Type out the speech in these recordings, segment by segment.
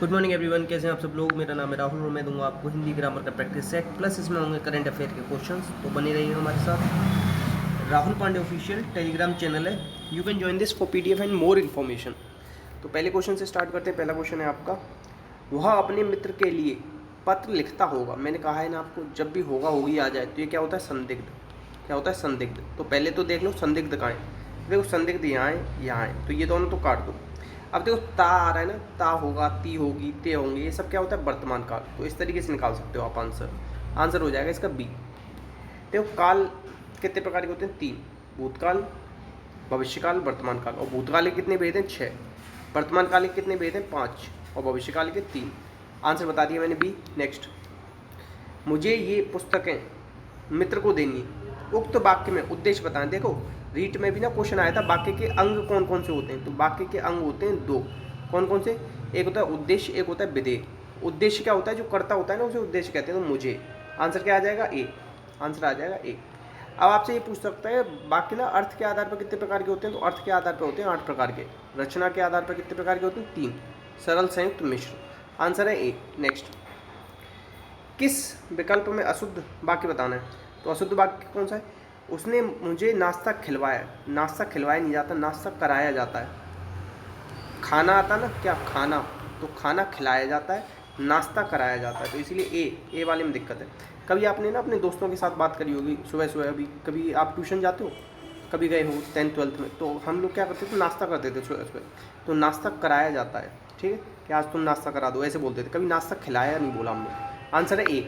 Good morning everyone, कैसे हैं आप सब लोग। मेरा नाम है राहुल और मैं दूंगा आपको हिंदी ग्रामर का प्रैक्टिस सेट प्लस इसमें होंगे करंट अफेयर के क्वेश्चंस। तो बने रहिए हमारे साथ। Rahul Pandey official telegram channel है, you can join this for PDF and more information. तो पहले क्वेश्चन से स्टार्ट करते हैं। पहला क्वेश्चन है आपका, वह अपने मित्र के लिए पत्र लिखता होगा। मैंने कहा है ना आपको, जब भी होगा होगी आ जाए तो ये क्या होता है, संदिग्ध। क्या होता है, संदिग्ध। तो पहले तो देख लो संदिग्ध कहाँ है। देखो संदिग्ध यहाँ है, यहाँ है, तो ये दोनों तो काट दो। अब देखो ता आ रहा है ना, ता होगा, ती होगी, ते होंगे, ये सब क्या होता है, वर्तमान काल। तो इस तरीके से निकाल सकते हो आप आंसर। आंसर हो जाएगा इसका बी। देखो काल कितने प्रकार के होते हैं, तीन। भूतकाल, भविष्यकाल, वर्तमान काल। और भूतकाल के कितने भेद हैं, 6। वर्तमान काल के कितने भेद हैं, 5। और भविष्यकाल के 3। आंसर बता दिया मैंने, बी। नेक्स्ट, मुझे ये पुस्तकें मित्र को देनी। उक्त वाक्य में उद्देश्य बताएं। देखो रीट में भी ना क्वेश्चन आया था, वाक्य के अंग कौन कौन से होते हैं। तो वाक्य के अंग होते हैं 2। कौन कौन से, एक होता है उद्देश्य, एक होता है विधेय। उद्देश्य क्या होता है, जो करता होता है ना, उसे उद्देश्य कहते हैं। तो मुझे, आंसर क्या आ जाएगा, ए। आंसर आ जाएगा ए। अब आपसे ये पूछ सकता है वाक्य ना अर्थ के आधार पर कितने प्रकार के होते हैं। तो अर्थ के आधार पर होते हैं 8 प्रकार के। रचना के आधार पर कितने प्रकार के होते हैं, 3। सरल, संयुक्त, मिश्र। आंसर है ए। नेक्स्ट, किस विकल्प में अशुद्ध वाक्य बताना है। तो अशुद्ध वाक्य कौन सा है, उसने मुझे नाश्ता खिलवाया। नाश्ता खिलवाया नहीं जाता, नाश्ता कराया जाता है। खाना आता ना, क्या खाना, तो खाना खिलाया जाता है, नाश्ता कराया जाता है। तो इसीलिए ए वाले में दिक्कत है। कभी आपने ना अपने दोस्तों के साथ बात करी होगी सुबह सुबह, अभी कभी आप ट्यूशन जाते हो, कभी गए हो 10th 12th में, तो हम लोग क्या करते थे, नाश्ता करते थे सुबह सुबह। तो नाश्ता कराया जाता है, ठीक है, कि आज तुम नाश्ता करा दो, ऐसे बोलते थे। कभी नाश्ता खिलाया नहीं बोला हमने। आंसर है ए।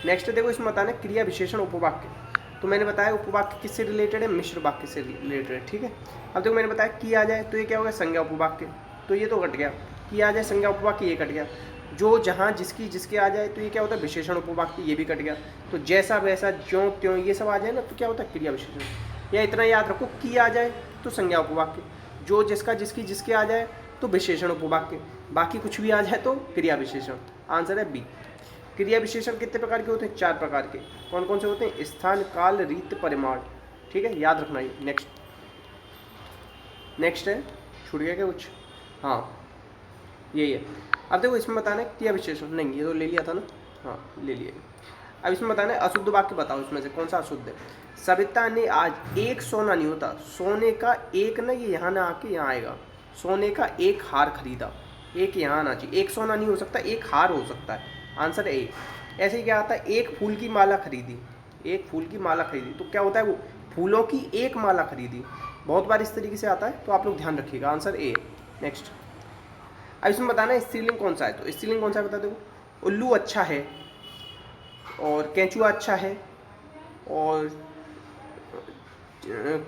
नेक्स्ट देखो, इसमें बताना क्रिया विशेषण उपवाक्य। तो मैंने बताया उपवाक्य किससे रिलेटेड है, मिश्र वाक्य से रिलेटेड है, ठीक है। अब देखो मैंने बताया कि आ जाए तो ये क्या होगा, संज्ञा उपवाक्य। तो ये तो कट गया, कि आ जाए संज्ञा उपवाक्य, ये कट गया। जो, जहाँ, जिसकी, जिसके आ जाए तो ये क्या होता है, विशेषण उपवाक्य, ये भी कट गया। तो जैसा, वैसा, ज्यों त्यों, ये सब आ जाए ना, तो क्या होता है, क्रिया विशेषण। या इतना याद रखो, कि आ जाए तो संज्ञा उपवाक्य, जो, जिसका, जिसकी, जिसके आ जाए तो विशेषण उपवाक्य, बाकी कुछ भी आ जाए तो क्रिया विशेषण। आंसर है बी। क्रिया विशेषण कितने प्रकार के होते हैं, 4 प्रकार के। कौन कौन से होते हैं, स्थान, काल, रीत, परिमाण, ठीक है, याद रखना ये। नेक्स्ट है, छूट गया क्या कुछ, हाँ यही है। अब देखो इसमें बताना है क्रिया विशेषण, नहीं ये तो ले लिया था ना, हाँ ले लिया। अब इसमें बताना है अशुद्ध वाक्य बताओ, इसमें से कौन सा अशुद्ध है। सविता ने आज एक सोना नहीं होता, सोने का एक ना, ये यहाँ ना आके यहाँ आएगा, सोने का एक हार खरीदा। एक यहाँ आना चाहिए, एक सोना नहीं हो सकता, एक हार हो सकता है। आंसर है ए। ऐसे ही क्या आता है, एक फूल की माला खरीदी। एक फूल की माला खरीदी, तो क्या होता है, वो फूलों की एक माला खरीदी। बहुत बार इस तरीके से आता है, तो आप लोग ध्यान रखिएगा। Answer A. नेक्स्ट, अब इसमें बताना है स्त्रीलिंग कौन सा है। तो स्त्रीलिंग कौन सा है बता दो, उल्लू अच्छा है, और केंचुआ अच्छा है, और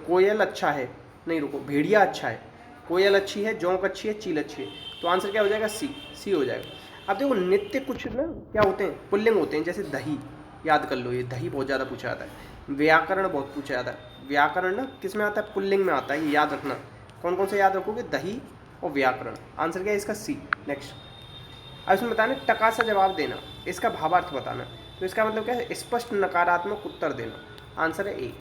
कोयल अच्छा है, नहीं रुको, भेड़िया अच्छा है, कोयल अच्छी है, जोंक अच्छी है, चील अच्छी है। तो आंसर क्या हो जाएगा, सी। सी हो जाएगा। अब देखो नित्य कुछ ना क्या होते हैं, पुल्लिंग होते हैं, जैसे दही, याद कर लो, ये दही बहुत ज़्यादा पूछा जाता है। व्याकरण बहुत पूछा जाता है। व्याकरण ना किस में आता है, पुल्लिंग में आता है, ये याद रखना। कौन कौन से याद रखोगे, दही और व्याकरण। आंसर क्या है इसका, सी। नेक्स्ट, अब इसमें बताना टका सा जवाब देना, इसका भावार्थ बताना। तो इसका मतलब क्या है, स्पष्ट नकारात्मक उत्तर देना। आंसर है ए।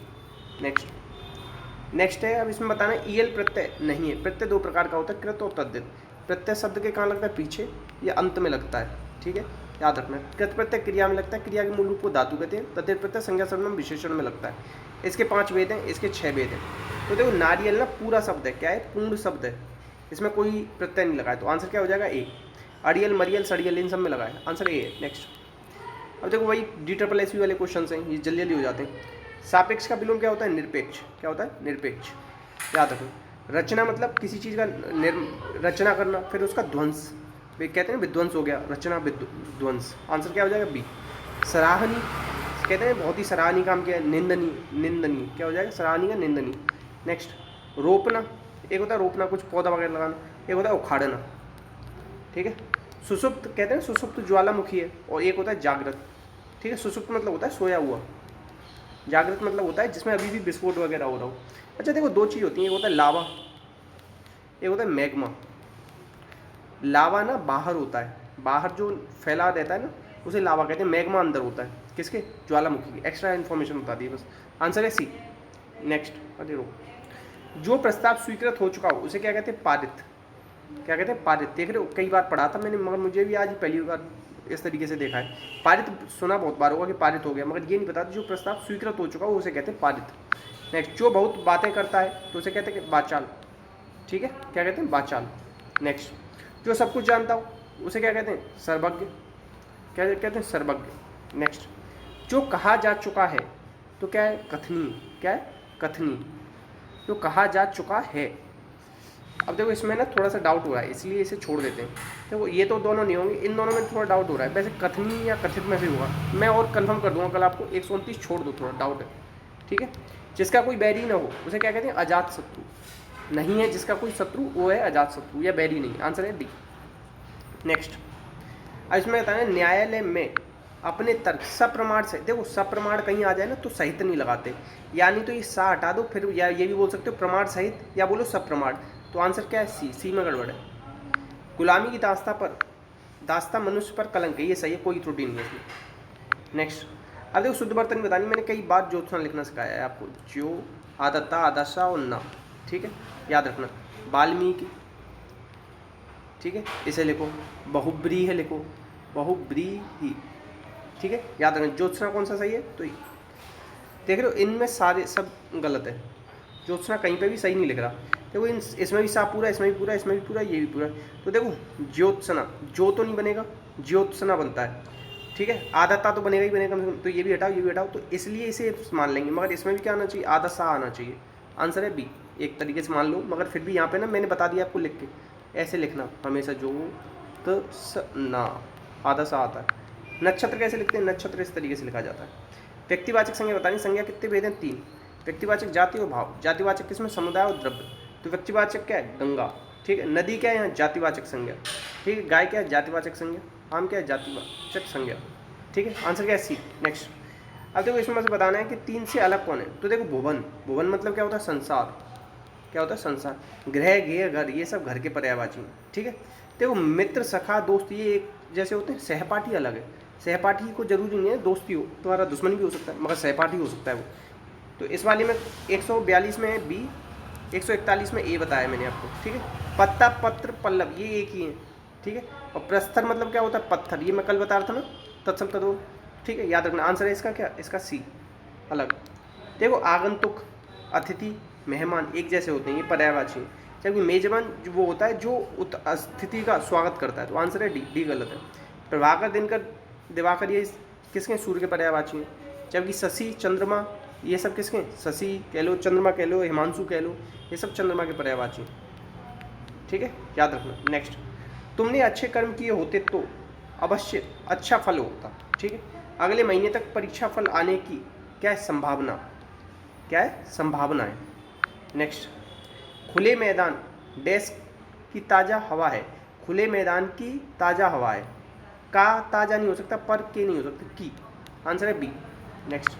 नेक्स्ट है, अब इसमें बताना ईएल प्रत्यय नहीं है। प्रत्यय 2 प्रकार का होता है, कृत और तद्धित। प्रत्यय शब्द के कहाँ लगता है, पीछे या अंत में लगता है, ठीक है, याद रखना। कृत प्रत्यय क्रिया में लगता है, क्रिया के मूल रूप को धातु कहते हैं। तद्धित प्रत्यय संज्ञा सर्वनाम विशेषण में लगता है। इसके 5 भेद हैं, इसके 6 भेद हैं। तो देखो नारियल ना पूरा शब्द है, क्या है, पूर्ण शब्द है, इसमें कोई प्रत्यय नहीं लगा है। तो आंसर क्या हो जाएगा, ए। अड़ियल, मरियल, सड़ियल, इन सब में लगा है। आंसर ए है। नेक्स्ट, अब देखो वही DSSB वाले क्वेश्चन हैं, ये जल्दी जल्दी हो जाते हैं। सापेक्ष का विलोम क्या होता है, निरपेक्ष। क्या होता है, निरपेक्ष, याद रखो। रचना मतलब किसी चीज़ का रचना करना, फिर उसका ध्वंस, वे कहते हैं विध्वंस हो गया, रचना विध्वंस। आंसर क्या हो जाएगा, बी। सराहनीय, कहते हैं बहुत ही सराहनीय काम किया है। निंदनीय, निंदनीय क्या हो जाएगा, सराहनीय का निंदनीय। नेक्स्ट, रोपना, एक होता है रोपना, कुछ पौधा वगैरह लगाना, एक होता है उखाड़ना, ठीक है। सुसुप्त, कहते हैं सुसुप्त ज्वालामुखी है, और एक होता है जागृत, ठीक है। सुसुप्त मतलब होता है सोया हुआ, जागृत मतलब होता है जिसमें अभी भी विस्फोट वगैरह हो रहा हो। अच्छा देखो 2 चीज़ होती हैं, एक होता है लावा, एक होता है मैग्मा। लावा ना बाहर होता है, बाहर जो फैला देता है ना, उसे लावा कहते हैं। मैग्मा अंदर होता है, किसके, ज्वालामुखी की। एक्स्ट्रा इन्फॉर्मेशन बता दी बस। आंसर है सी। नेक्स्ट, अरे रो, जो प्रस्ताव स्वीकृत हो चुका हो उसे क्या कहते हैं, पारित। क्या कहते हैं, पारित। देख रहे हो, कई बार पढ़ा था मैंने, मगर मुझे भी आज ही पहली बार इस तरीके से देखा है। पारित सुना बहुत बार होगा कि पारित हो गया, मगर ये नहीं पता जो प्रस्ताव स्वीकृत हो चुका वो उसे कहते हैं पारित। नेक्स्ट, जो बहुत बातें करता है तो उसे कहते हैं कि वाचाल। ठीक है, क्या कहते हैं, वाचाल। नेक्स्ट, जो सब कुछ जानता हो उसे क्या कहते हैं, सर्वज्ञ। क्या कहते हैं, सर्वज्ञ। नेक्स्ट, जो कहा जा चुका है तो क्या है, कथनीय। क्या है, कथनीय। जो कहा जा चुका है। अब देखो इसमें ना थोड़ा सा डाउट हो रहा है, इसलिए इसे छोड़ देते हैं। देखो ये तो दोनों नहीं होंगे, इन दोनों में थोड़ा डाउट हो रहा है। वैसे कथनीय या कथित में से होगा, मैं और कंफर्म कर दूंगा कल आपको। 129 छोड़ दो, थोड़ा डाउट है। ठीक है, जिसका कोई बैरी ना हो उसे क्या कहते हैं, अजात शत्रु। नहीं है जिसका कोई शत्रु वो है अजात शत्रु, या बैरी नहीं। आंसर है डी। नेक्स्ट, अब इसमें बताना है, न्यायालय में अपने तर्क सप्रमाण से। देखो सप्रमाण कहीं आ जाए ना तो सहित नहीं लगाते, यानी तो ये सा हटा दो, फिर या ये भी बोल सकते हो प्रमाण सहित, या बोलो सप्रमाण। तो आंसर क्या है, सी। सी में गड़बड़ है। गुलामी की दास्ता मनुष्य पर कलंक है, ये सही है, कोई त्रुटि नहीं है इसमें। नेक्स्ट, अब देखो शुद्ध वर्तनी बतानी, मैंने कई बार ज्योत्सना लिखना सिखाया है आपको, जो आदता आदर्शा और ना। ठीक है, याद रखना। वाल्मीकि, ठीक है, इसे लिखो। बहुब्रीहि लिखो, बहुब्रीहि। ठीक है, याद रखना। ज्योत्सना कौन सा सही है, तो देख रहे हो इनमें सारे सब गलत है। ज्योत्सना कहीं पे भी सही नहीं लिख रहा। देखो इसमें भी सा पूरा, इसमें भी पूरा, इसमें भी पूरा, ये भी पूरा। तो देखो ज्योत्सना, जो तो नहीं बनेगा, ज्योत्सना बनता है। ठीक है, आदता तो बनेगा ही बनेगा, तो ये भी हटाओ, ये भी हटाओ, तो इसलिए इसे मान लेंगे। मगर इसमें भी क्या आना चाहिए, आधा सा आना चाहिए। आंसर है बी। एक तरीके से मान लो, मगर फिर भी यहाँ पे ना मैंने बता दिया आपको लिख के, ऐसे लिखना हमेशा, जो तो ना आधा सा आता है। नक्षत्र कैसे लिखते हैं, नक्षत्र इस तरीके से लिखा जाता है। व्यक्तिवाचक संज्ञा बतानी, संज्ञा कितने भेद हैं, 3। व्यक्तिवाचक जाति और भाव। जातिवाचक किसमें, समुदाय और द्रव्य। तो व्यक्तिवाचक क्या है, गंगा। ठीक है, नदी क्या है, यहाँ जातिवाचक संज्ञा। ठीक है, गाय क्या है, जातिवाचक संज्ञा। आम क्या है, जातिवाचक संज्ञा। ठीक है, आंसर क्या है, सी। नेक्स्ट, अब देखो इसमें मुझे बताना है कि 3 से अलग कौन है। तो देखो भुवन, भुवन मतलब क्या होता है, संसार। क्या होता है, संसार। गृह, गेह, घर, ये सब घर के पर्यायवाची हैं। ठीक है, देखो मित्र, सखा, दोस्त, ये एक जैसे होते हैं। सहपाठी अलग है। सहपाठी को जरूरी नहीं है दोस्ती हो, तुम्हारा दुश्मन भी हो सकता है, मगर सहपाठी हो सकता है वो। तो इस वाले में 142 में है बी, 141 में ए बताया मैंने आपको। ठीक है, पत्ता, पत्र, पल्लव, ये एक ही है। ठीक है, और प्रस्तर मतलब क्या होता है, पत्थर, ये मैं कल बता रहा था ना, तत्सम तदो। ठीक है, याद रखना। आंसर है इसका क्या, इसका सी, अलग। देखो आगंतुक, अतिथि, मेहमान एक जैसे होते हैं, ये पर्यायवाची है। जबकि मेजबान जो वो होता है जो अतिथि का स्वागत करता है। तो आंसर है डी। डी गलत है। प्रभाकर, दिनकर, दिवाकर, ये किसके, सूर्य के पर्यायवाची हैं। जबकि शशि, चंद्रमा, ये सब किसके, शशि कह लो, चंद्रमा कह लो, हिमांशु कह लो, ये सब चंद्रमा के पर्यायवाची। ठीक है, याद रखना। नेक्स्ट, तुमने अच्छे कर्म किए होते तो अवश्य अच्छा फल होता। ठीक है, अगले महीने तक परीक्षा फल आने की क्या है, संभावना। क्या है, संभावना है। नेक्स्ट, खुले मैदान डैश की ताज़ा हवा है। खुले मैदान की ताज़ा हवा है, का ताज़ा नहीं हो सकता, पर के नहीं हो सकता, की। आंसर है बी। नेक्स्ट,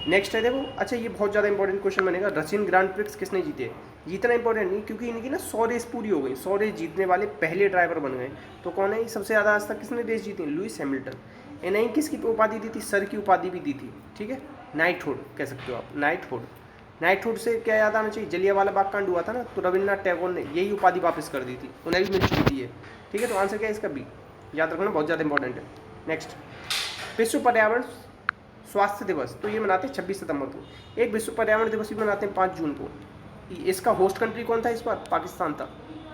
नेक्स्ट है देखो, अच्छा ये बहुत ज़्यादा इंपॉर्टेंट क्वेश्चन बनेगा। रशियन ग्रांड प्रिक्स किसने जीते। जीतना इंपॉर्टेंट नहीं, क्योंकि इनकी ना 100 रेस पूरी हो गई, 100 रेस जीतने वाले पहले ड्राइवर बन गए। तो कौन है ये, सबसे ज़्यादा आज तक किसने रेस जीती, लुइस हैमिल्टन। इन्हें किसकी उपाधि दी थी, सर की उपाधि भी दी थी। ठीक है, नाइटहुड कह सकते हो आप, नाइटहुड। नाइटहुड से क्या याद आना चाहिए, जलियांवाला बाग कांड हुआ था ना, तो रविन्द्रनाथ टैगोर ने यही उपाधि वापस कर दी थी, उन्हें भी मिल चुकी थी ये। ठीक है, तो आंसर क्या है इसका, बी। याद रखना, बहुत ज़्यादा इंपॉर्टेंट है। नेक्स्ट, विश्व पर्यावरण स्वास्थ्य दिवस, तो ये मनाते हैं 26 सितंबर को। एक विश्व पर्यावरण दिवस भी मनाते हैं 5 जून को। इसका होस्ट कंट्री कौन था इस बार, पाकिस्तान था।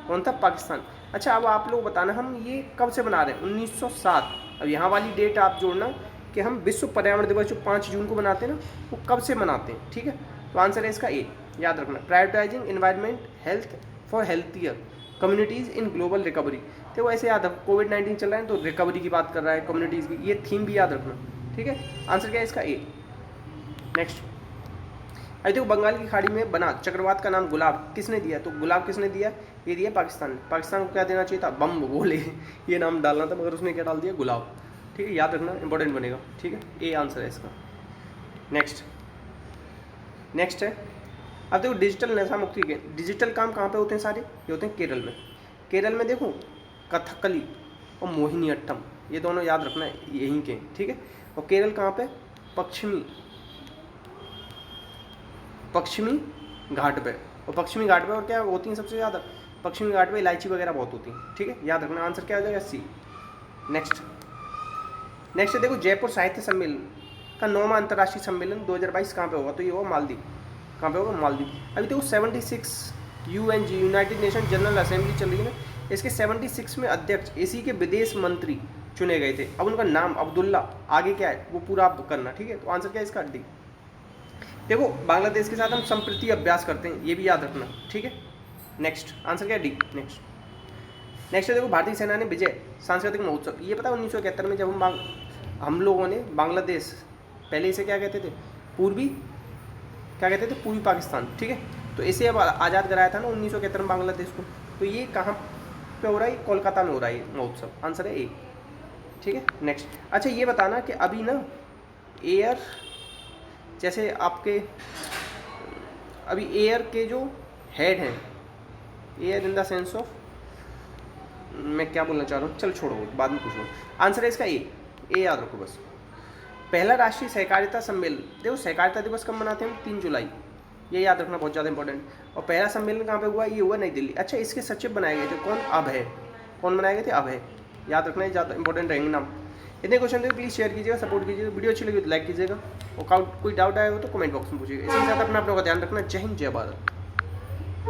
कौन था, पाकिस्तान। अच्छा, अब आप लोग बताना हम ये कब से मना रहे हैं, 1907। अब यहाँ वाली डेट आप जोड़ना कि हम विश्व पर्यावरण दिवस जो 5 जून को मनाते हैं ना, वो कब से मनाते हैं। ठीक है, तो आंसर है इसका ए। याद रखना, prioritising environment health for healthier communities in global recovery. देखो ऐसे याद है, कोविड-19 चल रहा है तो रिकवरी की बात कर रहा है, कम्युनिटीज़ की, ये थीम भी याद रखना। ठीक है, आंसर क्या है इसका, ए। नेक्स्ट, अरे देखो बंगाल की खाड़ी में बना चक्रवात का नाम गुलाब किसने दिया। तो गुलाब किसने दिया, ये दिया पाकिस्तान ने। पाकिस्तान को क्या देना चाहिए था, बम बोले, ये नाम डालना था, मगर उसने क्या डाल दिया, गुलाब। ठीक है, याद रखना, इंपॉर्टेंट बनेगा। ठीक है, ए आंसर है इसका। नेक्स्ट, नेक्स्ट है, अब देखो डिजिटल नशा मुक्ति के डिजिटल काम कहाँ पे होते हैं सारे, ये होते हैं केरल में। केरल में देखो कथकली और मोहिनीअट्टम, ये दोनों याद रखना है, यहीं के। ठीक है, और केरल कहाँ पे, पश्चिमी घाट पे। और पश्चिमी घाट पे और क्या होती हैं सबसे ज़्यादा, पश्चिमी घाट में इलायची वगैरह बहुत होती है, ठीक है, याद रखना। आंसर क्या हो जाएगा? सी। नेक्स्ट देखो, जयपुर साहित्य सम्मेलन का 9वां अंतर्राष्ट्रीय सम्मेलन 2022 कहाँ पे होगा? तो ये होगा मालदीव। कहाँ पे होगा? मालदीव। अभी देखो 76 UNG United nation general assembly चल रही है ना, इसके 76 में अध्यक्ष एसी के विदेश मंत्री चुने गए थे। अब उनका नाम अब्दुल्ला, आगे क्या है वो पूरा आप करना, ठीक है। तो आंसर क्या है इसका? डी। देखो बांग्लादेश के साथ हम संप्रति अभ्यास करते हैं, ये भी याद रखना, ठीक है। नेक्स्ट आंसर क्या है? डी। नेक्स्ट देखो, भारतीय सेना ने विजय सांस्कृतिक महोत्सव, ये पता है 1971 में जब हम लोगों ने बांग्लादेश, पहले इसे क्या कहते थे? पूर्वी पाकिस्तान, ठीक है। तो इसे अब आज़ाद कराया था ना 1971 में बांग्लादेश को। तो ये कहाँ पे हो रहा है? कोलकाता में हो रहा है ये महोत्सव। आंसर है ए, ठीक है। नेक्स्ट, अच्छा ये बताना कि अभी ना एयर, जैसे आपके अभी एयर के जो हेड हैं, air in the sense of, मैं क्या बोलना चाह रहा हूँ, चल छोड़ो बाद में पूछ लो। आंसर है इसका ए याद रखो बस। पहला राष्ट्रीय सहकारिता सम्मेलन, देखो सहकारिता दिवस कब मनाते हैं हम? 3 जुलाई, ये याद रखना, बहुत ज़्यादा इंपॉर्टेंट। और पहला सम्मेलन कहाँ पे हुआ? ये हुआ नई दिल्ली। अच्छा, इसके सचिव बनाए गए थे कौन? अभय। कौन बनाए गए थे? अभय। याद रखना, ये ज़्यादा इंपॉर्टेंट रहेंगे नाम। इतने क्वेश्चन थे, प्लीज़ शेयर कीजिएगा, सपोर्ट कीजिएगा। वीडियो अच्छी लगी तो लाइक कीजिएगा, और कोई डाउट आया हो तो कमेंट बॉक्स में पूछिएगा। इसी के साथ अपना ध्यान रखना। जय हिंद, जय भारत।